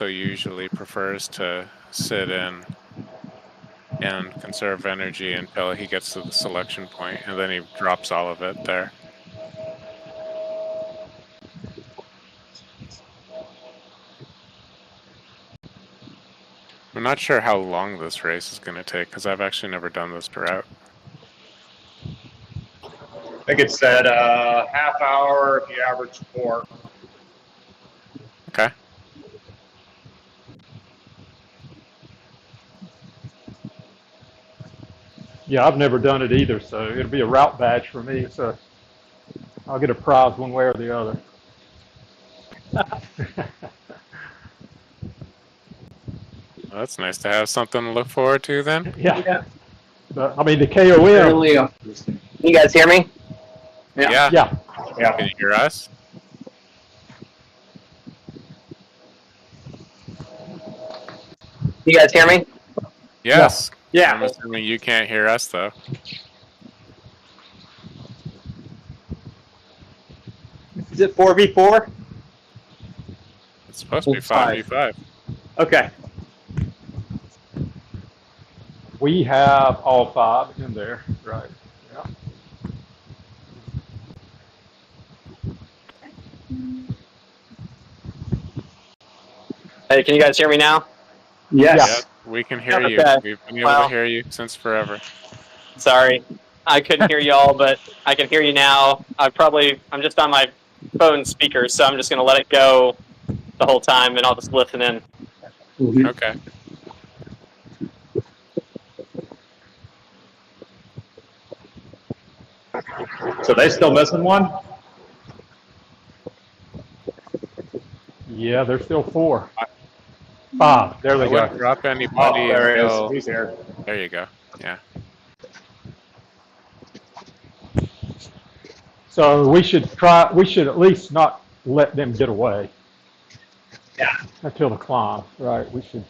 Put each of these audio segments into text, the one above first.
so usually prefers to sit in and conserve energy until he gets to the selection point, and then he drops all of it there. I'm not sure how long this race is going to take because I've actually never done this route. I think it said half hour if you average 4. Okay. Yeah, I've never done it either, so it'll be a route badge for me. So I'll get a prize one way or the other. Well, that's nice to have something to look forward to then. Yeah. But, I mean, the KOM. You guys hear me? Yeah. Yeah. Can you hear us? You guys hear me? Yes. Yeah. I'm assuming you can't hear us though. Is it 4v4? It's supposed to be 5v5. Okay. We have all 5 in there, right? Yeah. Hey, can you guys hear me now? Yes. Yeah, we can hear you. Okay. We've been able to hear you since forever. Sorry, I couldn't hear y'all, but I can hear you now. I'm just on my phone speaker, so I'm just gonna let it go the whole time, and I'll just listen in. Okay. So they still missing one? Yeah, there's still 4. 5. There they I go. wouldn't drop anybody there he until... is. He's here. There you go. Yeah. So we should at least not let them get away. Yeah. Until the climb, right? We should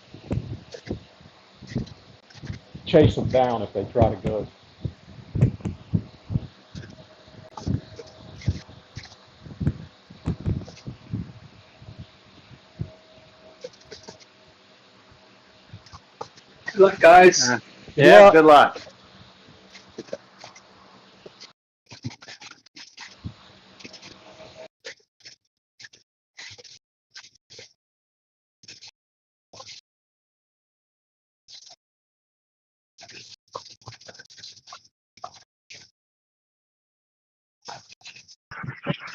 chase them down if they try to go. Good luck, guys. Yeah. Good luck.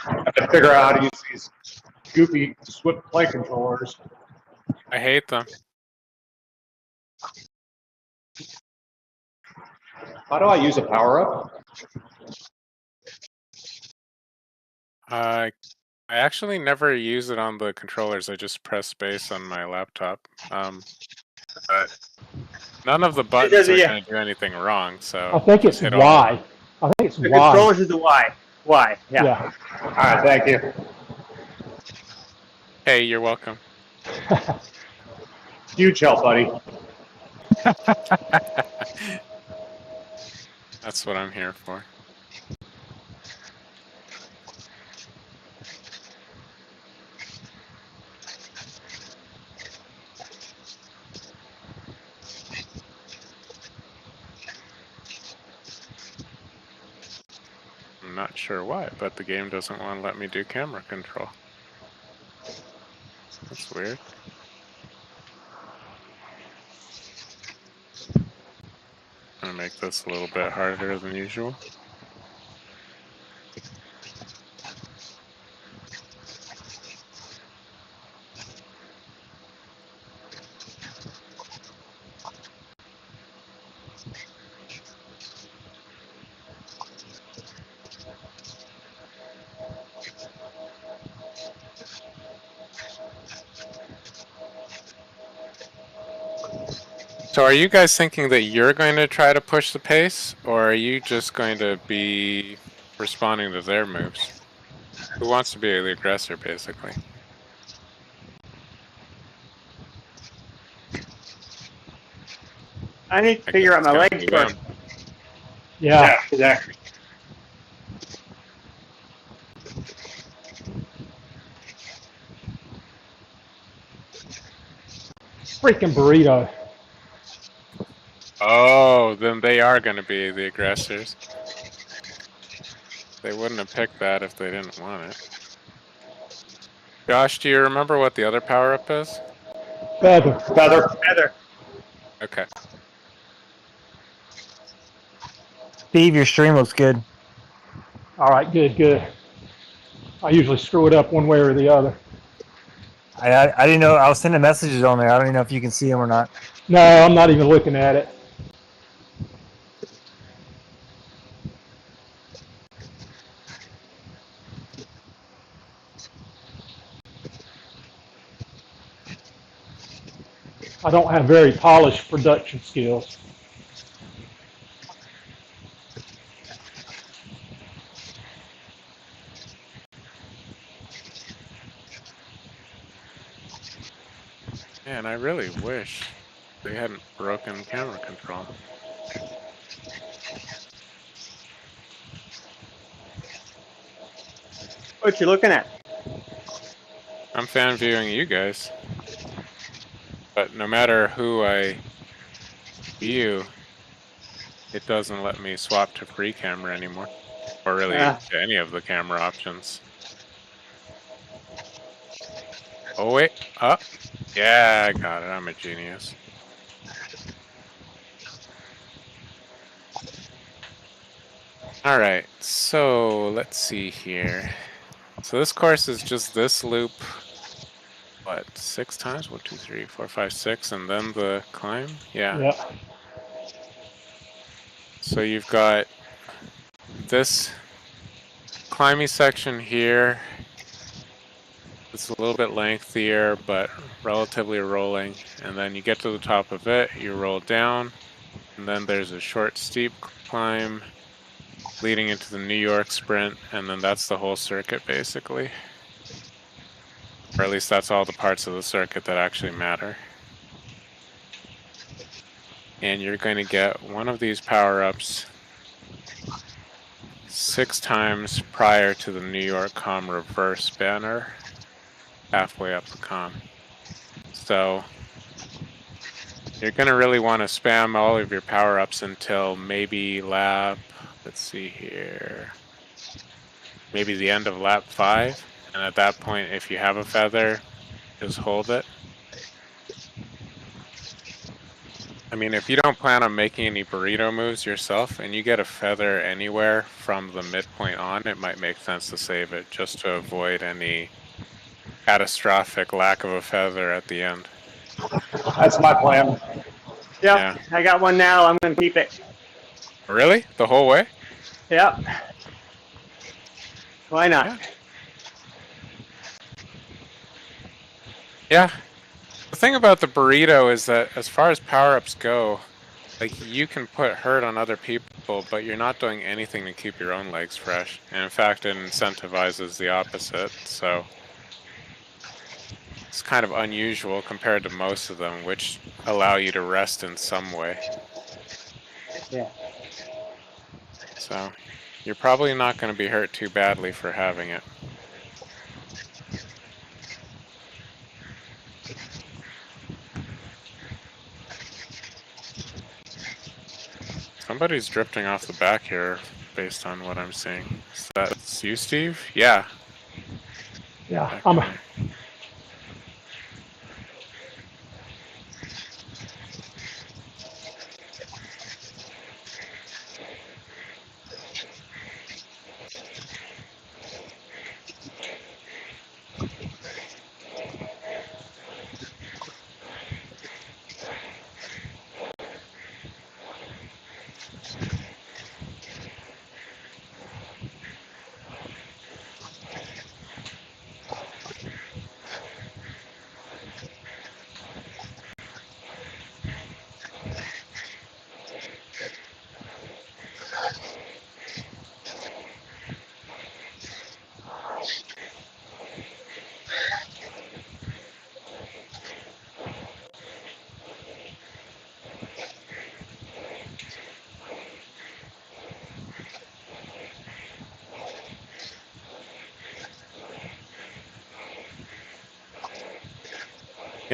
I have to figure out how to use these goofy Zwift play controllers. I hate them. How do I use a power-up? I actually never use it on the controllers. I just press space on my laptop. But none of the buttons are going to do anything wrong, so... I think it's Y. I think it's The Y. controllers is the Y. Y. Yeah. All right, thank you. Hey, you're welcome. Huge help, buddy. That's what I'm here for. I'm not sure why, but the game doesn't want to let me do camera control. That's weird. I'm gonna make this a little bit harder than usual. So are you guys thinking that you're going to try to push the pace, or are you just going to be responding to their moves? Who wants to be the aggressor, basically? I need to figure out my legs first. Yeah. Exactly. Freaking burrito. Oh, then they are going to be the aggressors. They wouldn't have picked that if they didn't want it. Josh, do you remember what the other power-up is? Feather. Feather. Okay. Steve, your stream looks good. All right, good. I usually screw it up one way or the other. I didn't know. I was sending messages on there. I don't even know if you can see them or not. No, I'm not even looking at it. I don't have very polished production skills. Man, I really wish they hadn't broken camera control. What you looking at? I'm fan viewing you guys. But no matter who I view, it doesn't let me swap to free camera anymore. Or really to any of the camera options. Oh wait, up. Yeah, I got it. I'm a genius. All right, so let's see here. So this course is just this loop, what, 6 times? 1, 2, 3, 4, 5, 6, and then the climb? Yeah. So you've got this climby section here. It's a little bit lengthier, but relatively rolling. And then you get to the top of it, you roll down, and then there's a short, steep climb leading into the New York sprint, and then that's the whole circuit, basically. Or at least that's all the parts of the circuit that actually matter. And you're going to get one of these power-ups 6 times prior to the New York Com reverse banner, halfway up the Com. So you're going to really want to spam all of your power-ups until maybe lap, let's see here, maybe the end of lap 5. And at that point, if you have a feather, just hold it. I mean, if you don't plan on making any burrito moves yourself and you get a feather anywhere from the midpoint on, it might make sense to save it just to avoid any catastrophic lack of a feather at the end. That's my plan. Yep, Yeah. I got one now. I'm going to keep it. Really? The whole way? Yep. Why not? Yeah. Yeah. The thing about the burrito is that as far as power-ups go, like you can put hurt on other people, but you're not doing anything to keep your own legs fresh. And in fact, it incentivizes the opposite. So it's kind of unusual compared to most of them, which allow you to rest in some way. Yeah. So you're probably not going to be hurt too badly for having it. Somebody's drifting off the back here based on what I'm seeing. Is that you, Steve? Yeah. Yeah, Okay.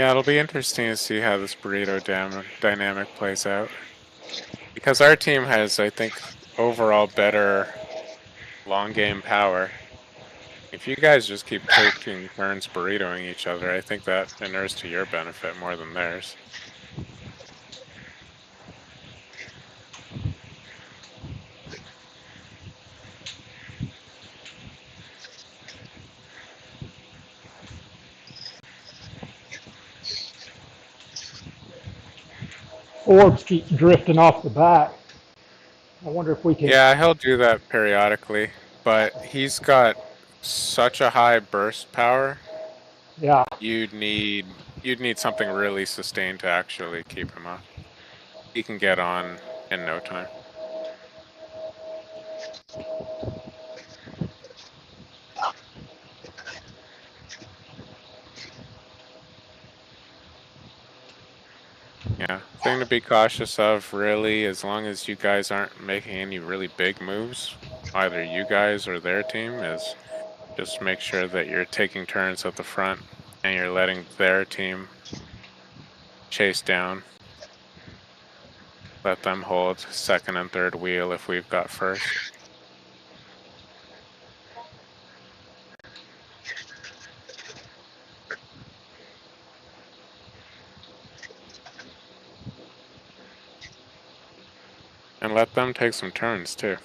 Yeah, it'll be interesting to see how this burrito dynamic plays out. Because our team has, I think, overall better long game power. If you guys just keep taking turns burritoing each other, I think that inures to your benefit more than theirs. Forbes keeps drifting off the back. I wonder if we can. Yeah, he'll do that periodically, but he's got such a high burst power. Yeah. You'd need something really sustained to actually keep him up. He can get on in no time. Yeah, thing to be cautious of really, as long as you guys aren't making any really big moves, either you guys or their team, is just make sure that you're taking turns at the front and you're letting their team chase down. Let them hold second and third wheel if we've got first. And let them take some turns too.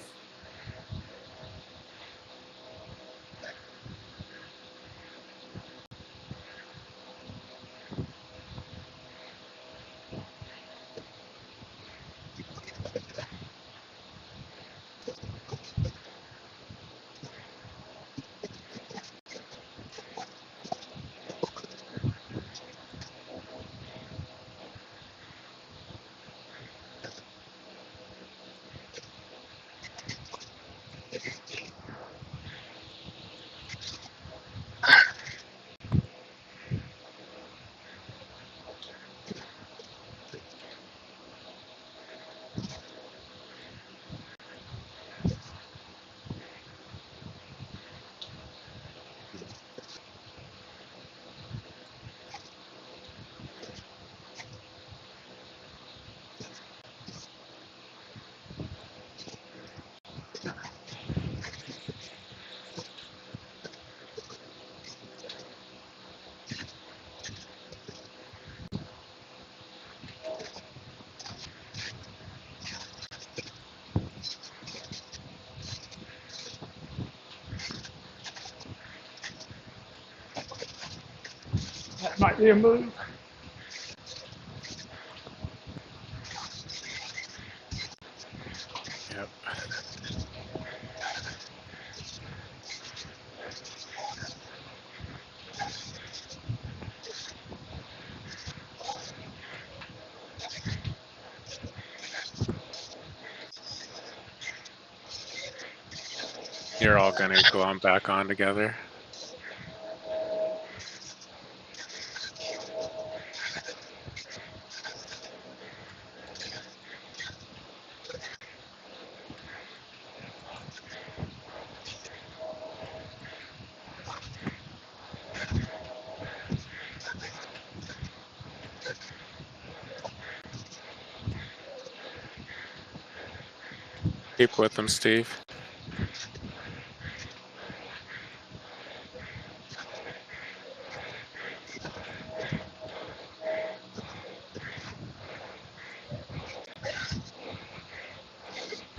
That might be a move. Yep. You're all gonna go on back on together. Keep with them, Steve.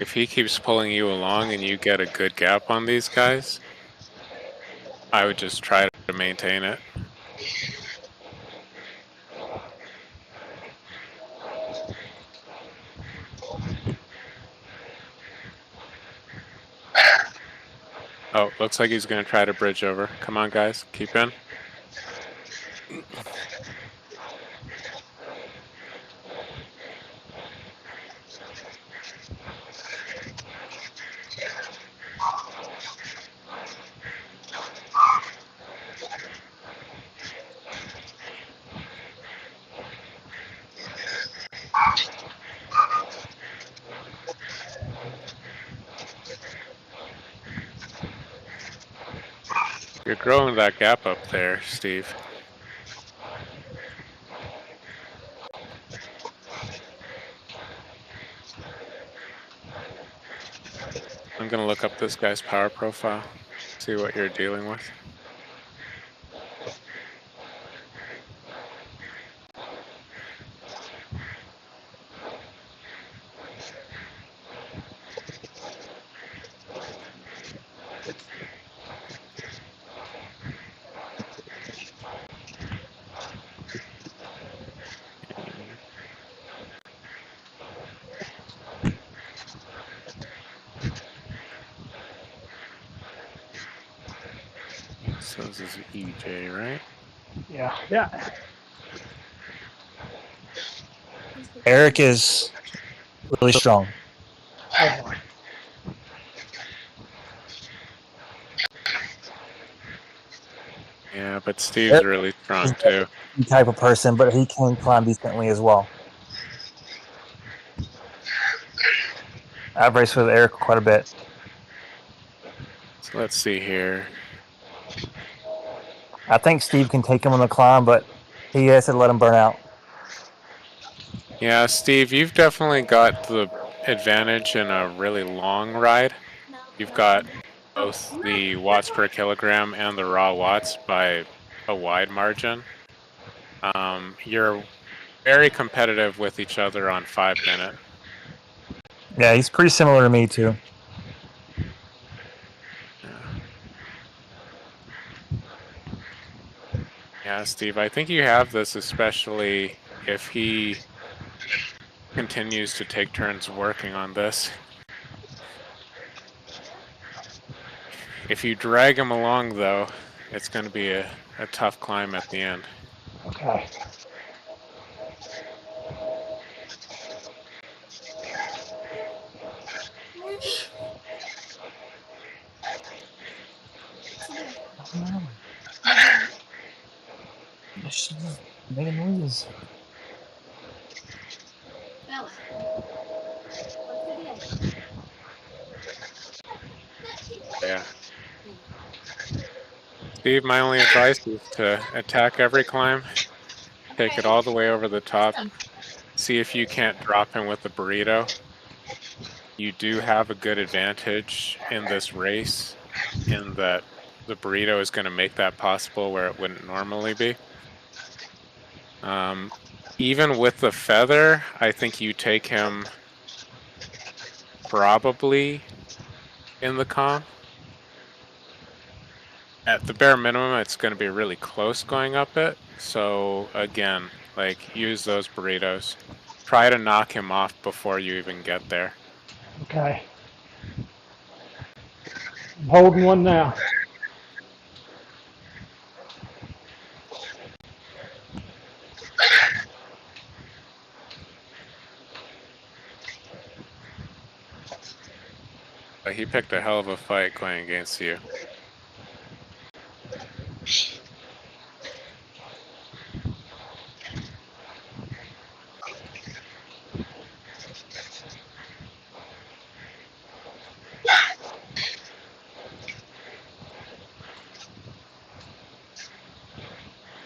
If he keeps pulling you along and you get a good gap on these guys, I would just try to maintain it. Oh, looks like he's gonna try to bridge over. Come on, guys, keep in. You're growing that gap up there, Steve. I'm gonna look up this guy's power profile, see what you're dealing with. So this is EJ, right? Yeah. Yeah. Eric is really strong. Oh, boy. Yeah, but Steve's really strong too. Type of person, but he can climb decently as well. I've raced with Eric quite a bit. So let's see here. I think Steve can take him on the climb, but he has to let him burn out. Yeah, Steve, you've definitely got the advantage in a really long ride. You've got both the watts per kilogram and the raw watts by a wide margin. You're very competitive with each other on 5 minute. Yeah, he's pretty similar to me too. Yeah, Steve, I think you have this, especially if he continues to take turns working on this. If you drag him along, though, it's going to be a tough climb at the end. Okay. She's making noises. Yeah. Steve, my only advice is to attack every climb, take it all the way over the top, see if you can't drop him with the burrito. You do have a good advantage in this race in that the burrito is going to make that possible where it wouldn't normally be. Even with the feather, I think you take him probably in the calm. At the bare minimum, it's going to be really close going up it. So again, like use those burritos. Try to knock him off before you even get there. Okay. I'm holding one now. But he picked a hell of a fight going against you.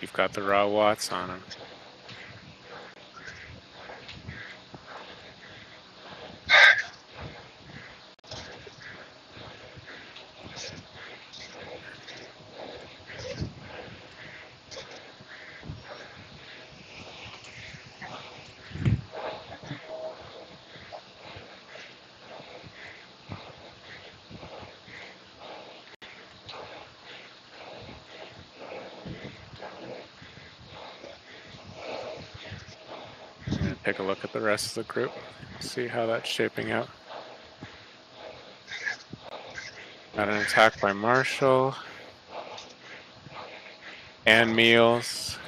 You've got the raw watts on him. I'm going to take a look at the rest of the group, see how that's shaping out. Got an attack by Marshall. And Meals.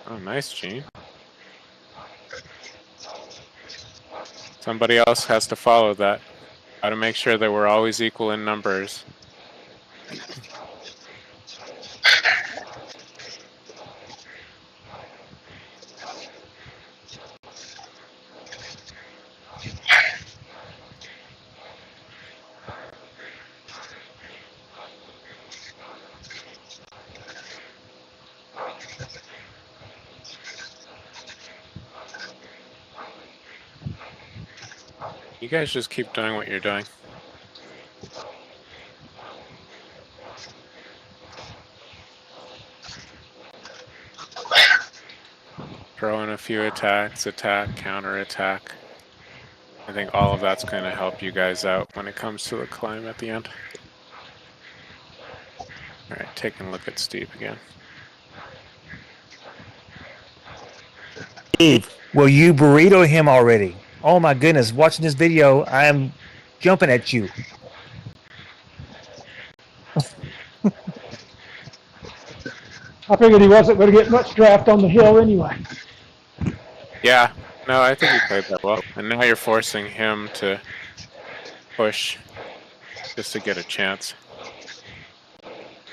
Oh, nice, Gene. Somebody else has to follow that. Got to make sure that we're always equal in numbers. You guys just keep doing what you're doing. Throw in a few attacks, attack, counter attack. I think all of that's going to help you guys out when it comes to the climb at the end. All right, taking a look at Steve again. Steve, will you burrito him already? Oh my goodness! Watching this video, I am jumping at you. I figured he wasn't going to get much draft on the hill anyway. Yeah, no, I think he played that well. And now you're forcing him to push just to get a chance.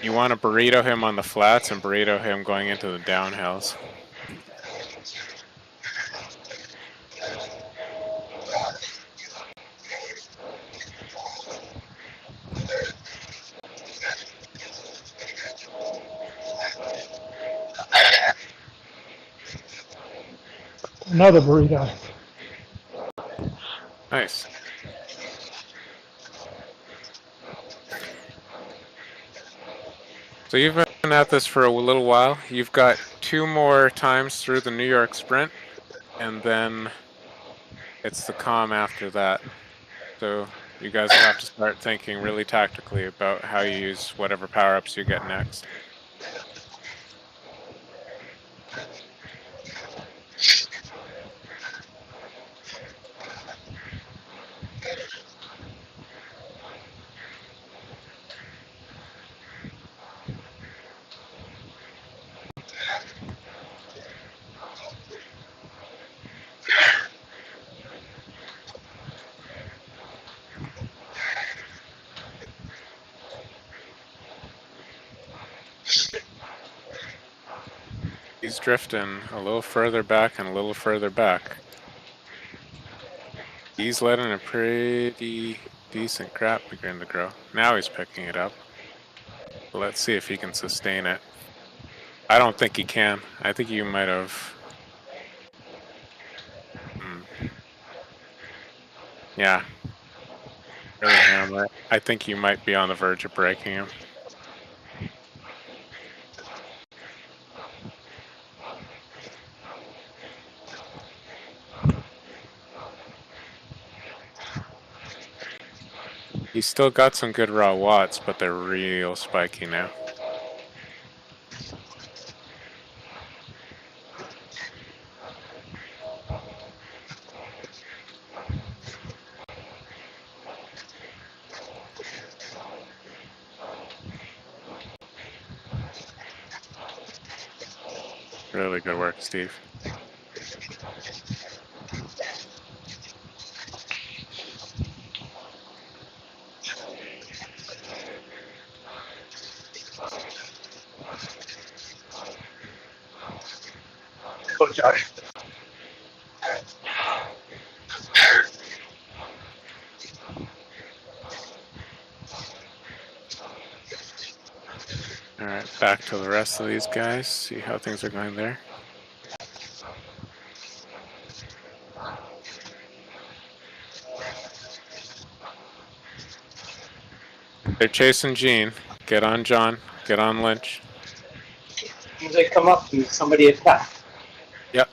You want to burrito him on the flats and burrito him going into the downhills. Another burrito. Nice. So you've been at this for a little while. You've got 2 more times through the New York Sprint, and then it's the comm after that. So you guys will have to start thinking really tactically about how you use whatever power-ups you get next. He's drifting a little further back and a little further back. He's letting a pretty decent crap begin to grow. Now he's picking it up. But let's see if he can sustain it. I don't think he can. I think you might have... Yeah. Really hammer it. I think you might be on the verge of breaking him. He's still got some good raw watts, but they're real spiky now. Really good work, Steve. Oh, Josh. All right, back to the rest of these guys. See how things are going there. They're chasing Gene. Get on John. Get on Lynch. As they come up to somebody attack. Yep.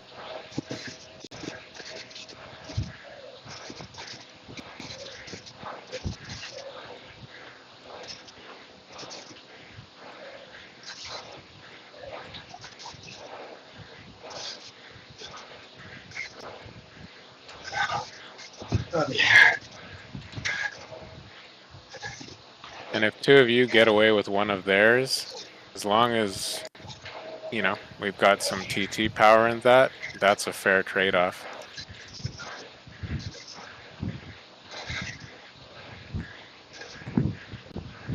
And if 2 of you get away with one of theirs, as long as, you know, we've got some TT power in that, that's a fair trade-off.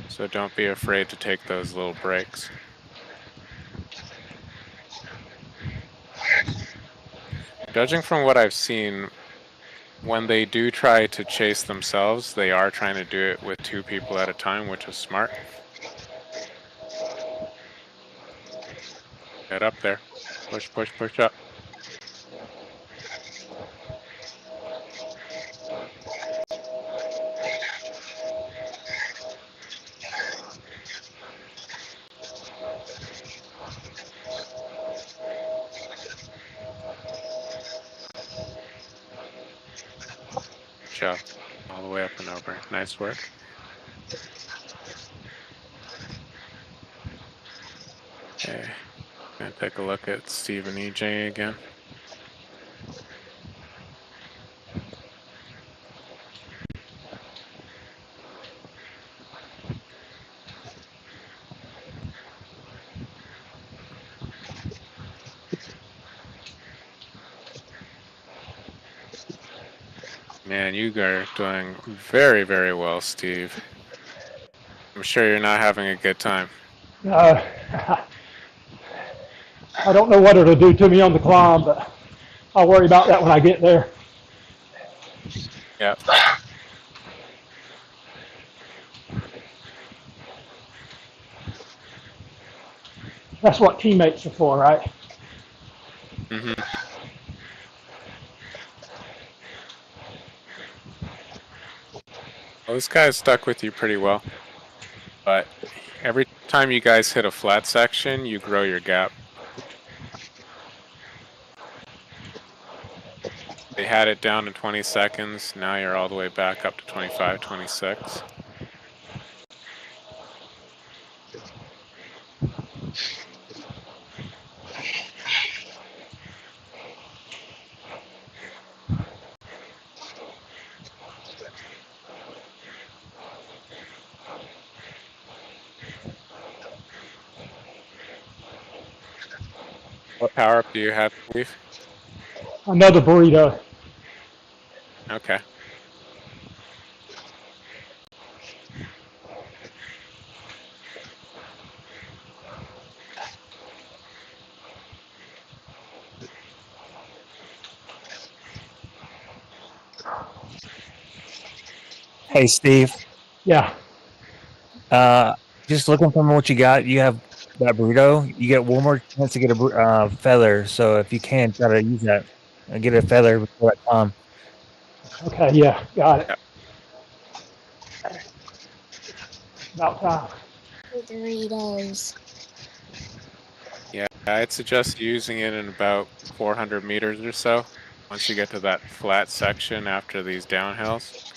So don't be afraid to take those little breaks. Judging from what I've seen, when they do try to chase themselves, they are trying to do it with 2 people at a time, which is smart. Get up there. Push, push, push up. job. All the way up and over. Nice work. Okay. Gonna take a look at Steve and EJ again. Man, you are doing very, very well, Steve. I'm sure you're not having a good time. I don't know what it'll do to me on the climb, but I'll worry about that when I get there. Yeah. That's what teammates are for, right? Mm-hmm. Well, this guy's stuck with you pretty well. But every time you guys hit a flat section, you grow your gap. They had it down to 20 seconds. Now you're all the way back up to 25, 26. What power up do you have, Steve? Another burrito. Okay. Hey, Steve. Yeah. Just looking from what you got, you have that burrito. You get one more chance to get a feather. So if you can, try to use that and get a feather before that time. Okay. Yeah. Got it. Yep. About time. Doritos. Yeah, I'd suggest using it in about 400 meters or so. Once you get to that flat section after these downhills.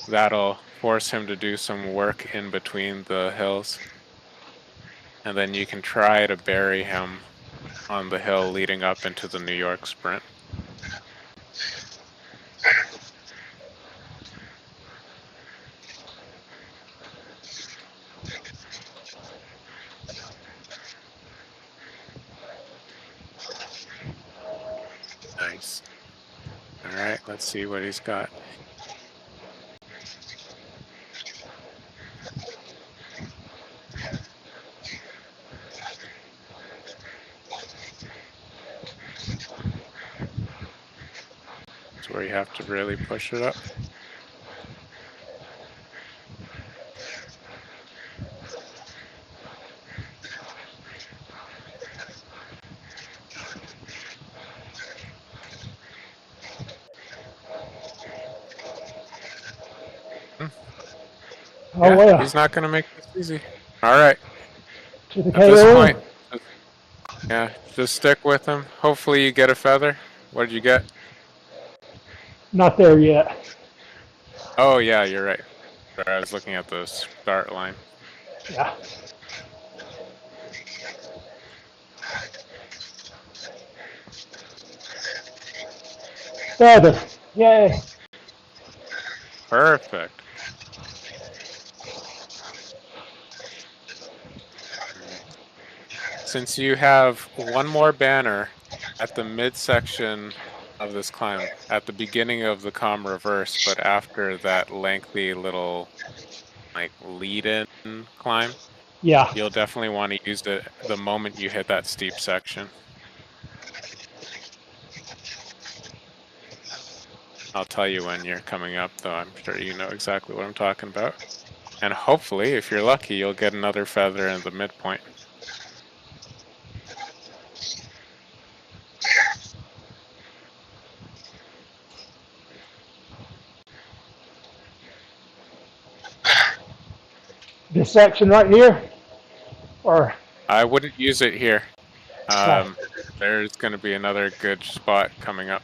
That'll force him to do some work in between the hills. And then you can try to bury him on the hill leading up into the New York sprint. Nice. All right, let's see what he's got. That's where you have to really push it up. Oh Yeah, well. he's not going to make this easy. All right. To the At this KO. point, yeah, just stick with him. Hopefully you get a feather. What did you get? Not there yet. Oh, yeah, you're right. Sorry, I was looking at the start line. Yeah. Feather. Yay. Perfect. Since you have one more banner at the midsection of this climb, at the beginning of the comm reverse, but after that lengthy little like lead-in climb, Yeah. you'll definitely want to use it the moment you hit that steep section. I'll tell you when you're coming up, though. I'm sure you know exactly what I'm talking about. And hopefully, if you're lucky, you'll get another feather in the midpoint. This section right here? Or I wouldn't use it here. There's going to be another good spot coming up.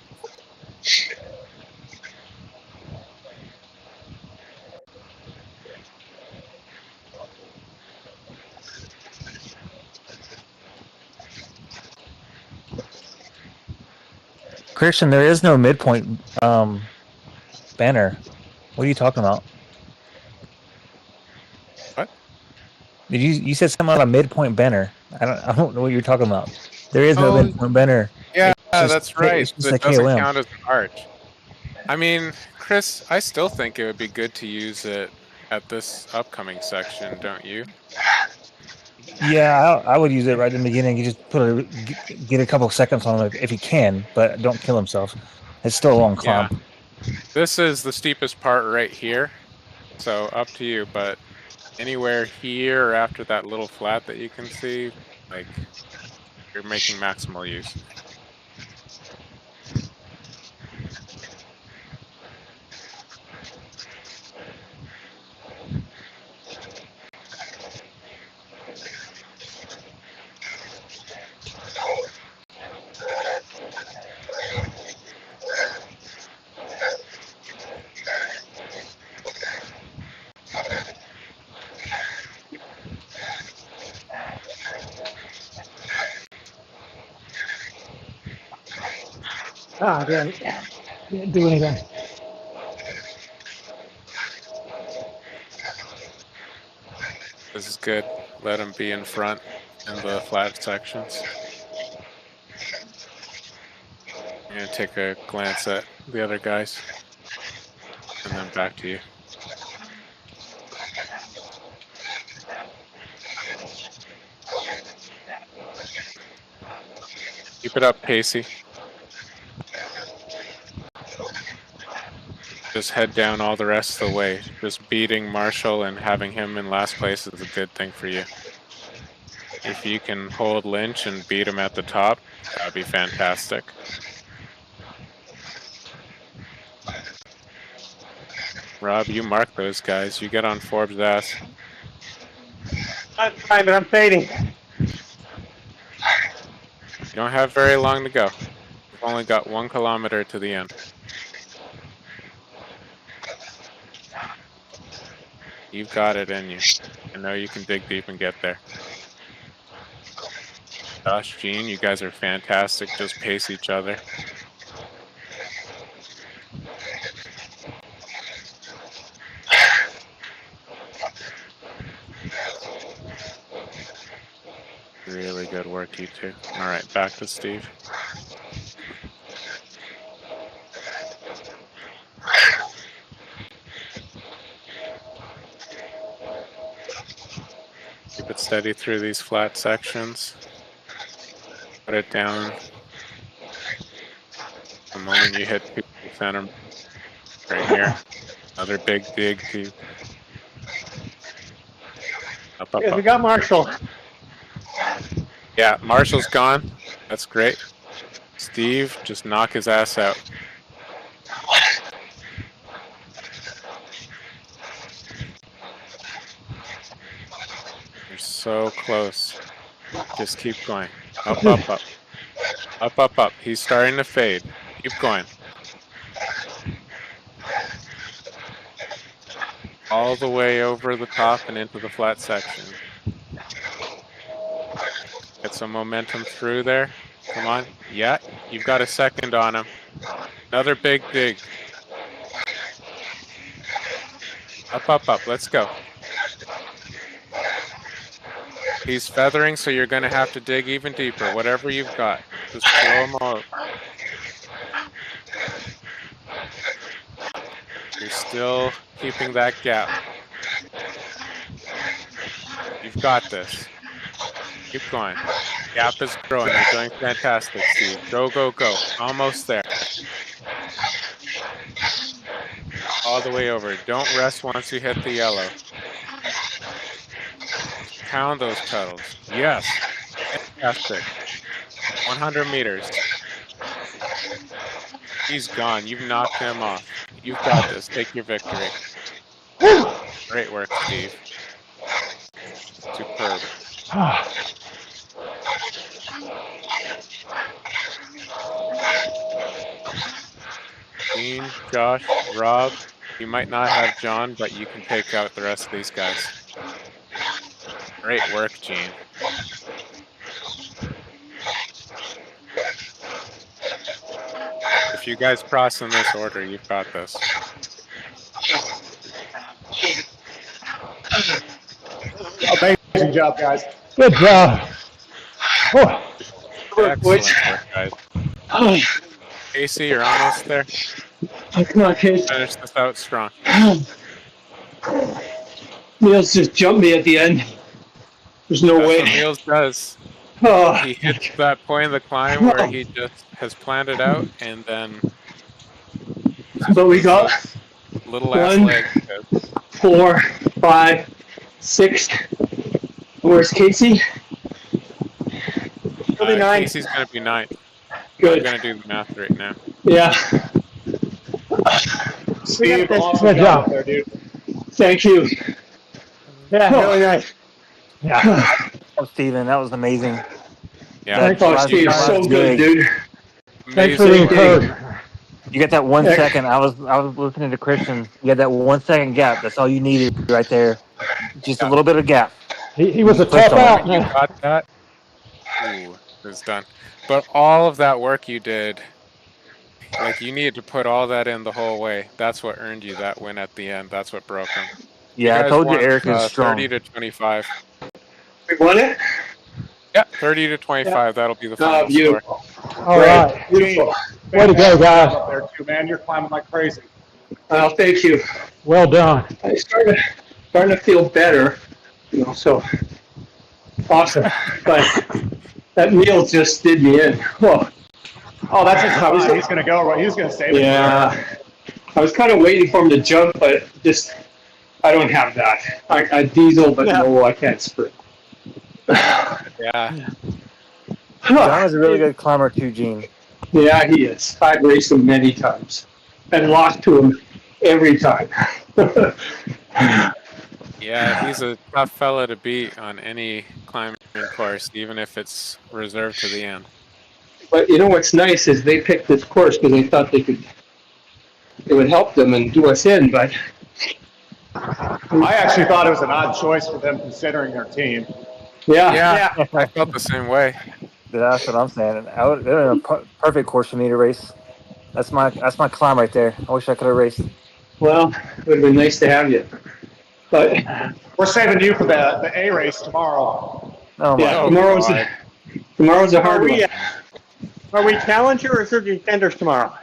Christian, there is no midpoint banner. What are you talking about? What? Did you said something about a midpoint banner? I don't know what you're talking about. There is no Oh, midpoint banner. Yeah, just- that's right. it's just It a doesn't KOM. count as an arch. I mean, Chris, I still think it would be good to use it at this upcoming section, don't you? Yeah, I would use it right in the beginning. You just get a couple seconds on it if you can, but don't kill himself. It's still a long climb. This is the steepest part right here, so up to you, but anywhere here or after that little flat that you can see, like, you're making maximal use. Ah, damn it. Didn't do anything. This is good. Let him be in front in the flat sections. I'm going to take a glance at the other guys and then back to you. Keep it up, Pacey. Just head down all the rest of the way. Just beating Marshall and having him in last place is a good thing for you. If you can hold Lynch and beat him at the top, that'd be fantastic. Rob, you mark those guys. You get on Forbes' ass. I'm trying, but I'm fading. You don't have very long to go. You've only got 1 kilometer to the end. You've got it in you. I know you can dig deep and get there. Josh, Gene, you guys are fantastic. Just pace each other. Really good work, you two. All right, back to Steve. Keep it steady through these flat sections. Put it down. The moment you hit the center, right here. Another big dig to up, up, Yes, we up. got Marshall. Yeah, Marshall's gone. That's great. Steve, just knock his ass out. You're so close. Just keep going. Up, up, up. Up, up, up. He's starting to fade. Keep going. All the way over the top and into the flat section. Get some momentum through there. Come on. Yeah, you've got a second on him. Another big dig. Up, up, up. Let's go. He's feathering, so you're going to have to dig even deeper. Whatever you've got. Just blow him out. You're still keeping that gap. You've got this. Keep going. Gap is growing. You're doing fantastic, Steve. Go, go, go. Almost there. All the way over. Don't rest once you hit the yellow. Pound those pedals. Yes. Fantastic. 100 meters. He's gone. You've knocked him off. You've got this. Take your victory. Great work, Steve. Superb. Dean, Josh, Rob. You might not have John, but you can take out the rest of these guys. Great work, Gene. If you guys cross in this order, you've got this. Amazing job, guys. Good job. Oh, Excellent work, guys. Casey, you're almost there. Come on, kids. Finish this out strong. Niels just jumped me at the end. There's no That's way. what Niels does. Oh, He hits that point in the climb where he just has planned it out, and then but we got little ass 1, leg. 4, 5, 6. Where's Casey? He'll be 9. Casey's gonna be 9. I'm Good. gonna do the math right now. Yeah. Steve, awesome Good job. up there, dude. Thank you. yeah, Really nice. yeah. Oh, Steven, that was amazing. Yeah, Thanks, Oh, Wow, Steve, you so guys good, big. dude. Thanks for the amazing. encouragement. You got that 1 Yeah. second. I was listening to Christian. You had that 1 second gap. That's all you needed right there. Just a little bit of gap. He was a First tough of all, out, You man. got that. Ooh, it's done. But all of that work you did, like you needed to put all that in the whole way. That's what earned you that win at the end. That's what broke him. Yeah, I guys told you won, Eric is strong. 30 to 25. We won it? Yeah, 30 to 25. That'll be the Oh, final score. beautiful. All right. Beautiful. Way to go, guys. Up there too, man. You're climbing like crazy. Well, thank you. Well done. I'm starting to feel better, you know, so awesome. But that meal just did me in. Whoa. Oh, that's just how he's gonna go. Right? He's gonna save it. Yeah. I was kind of waiting for him to jump, but just, I don't have that. I diesel, but no, I can't sprint. Yeah. John is a really good climber too, Gene. Yeah, he is. I've raced him many times and lost to him every time. Yeah, he's a tough fella to beat on any climbing course, even if it's reserved to the end. But you know what's nice is they picked this course because they thought it would help them and do us in, but I actually thought it was an odd choice for them considering their team. Yeah, I felt the same way. That's what I'm saying. They're a perfect course for me to race. That's my climb right there. I wish I could have raced. well, it would have been nice to have you. But We're saving you for the A race tomorrow. Oh my yeah, God. tomorrow's a hard one. Are we challenger or contenders tomorrow?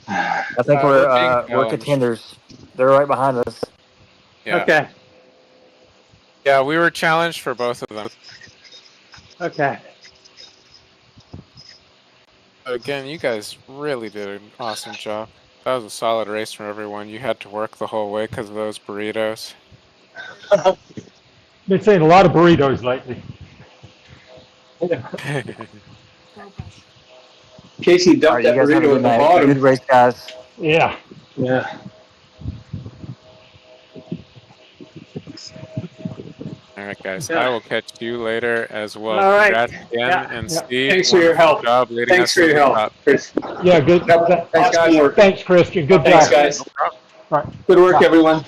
I think we're being we're challenged. contenders. They're right behind us. Yeah. Okay. Yeah, we were challenged for both of them. Okay. Again, you guys really did an awesome job. That was a solid race from everyone. You had to work the whole way because of those burritos. Been seeing a lot of burritos lately. Casey All dumped right, you that guys have a burrito good at the night. bottom. Good race, guys. Yeah. Yeah. All right, guys. Yeah. I will catch you later as well. All right. Congrats again, Yeah. and Yeah. Steve. Thanks for your wonderful help. Job leading Thanks us for to your the help, top. Chris. Yeah, good. Thanks, guys. Thanks, Christian. Good Thanks, job. guys. No problem. Good work, everyone.